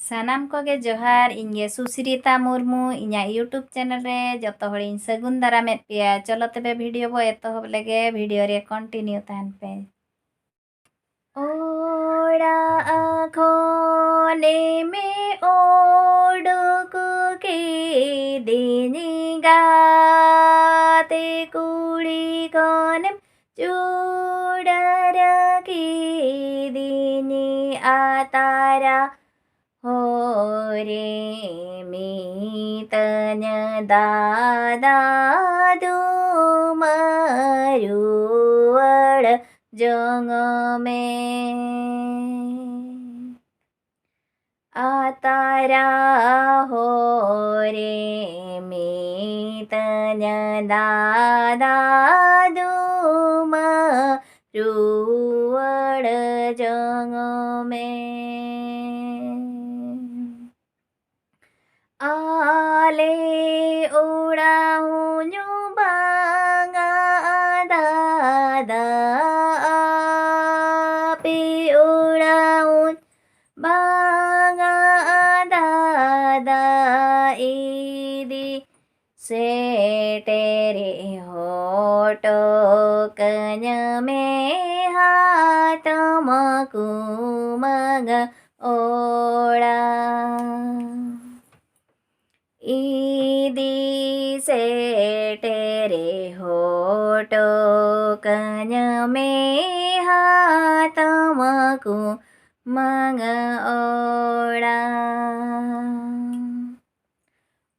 सानाम कोगे जोहार इंगे सुश्रिता मुर्मू इन्या YouTube channel रे जतो हड़िन सगुन दारामेद पेया। चलो तबे वीडियो बो एतोहब लेगे वीडियो रे कंटिन्यू तान पे। ओड़ा आँखोने में ओडुक के देनी गाते कुड़ी कोने चूड़र की देनी आतारा हो रे मीतन दादा दुमरुवड़ जंग में आतारा हो रे मीतन दादा दुमरुवड़ जंग में आले उड़ाऊं बांगा दादा पे उड़ाऊं बांगा दादा ईदी से तेरे होटो कन में हाथ मकुमग ओड़ा ईदी से तेरे होटो कन में हाथ मकुमग ओड़ा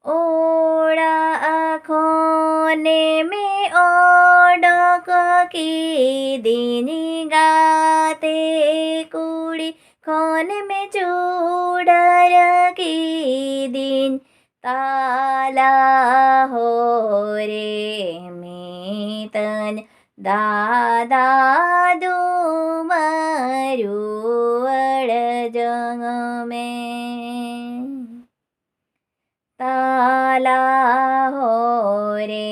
ओड़ा आँखोने में ओडक की दीनी गाते कुड़ी खोने में चूड़र की दिन ताला हो रे मीतन दादा दुमरुवड़ जंग में ताला हो रे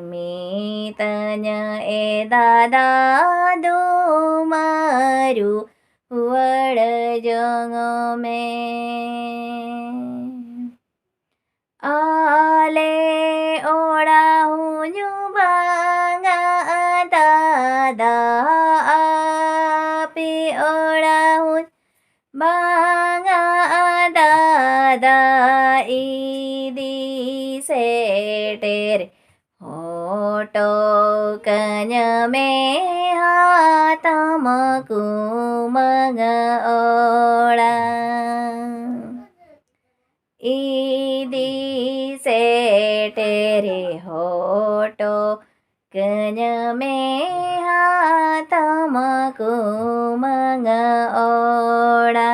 मीतन ए दादा दुमरुवड़ जंग में आले ओड़ा बांगा दादा पे ओड़ा बांगा दादा ईदी से तेरे होटो कन में हाथ मकुमग ओड़ा ईदी से तेरे होटो कन में हाथ मकुमग ओड़ा।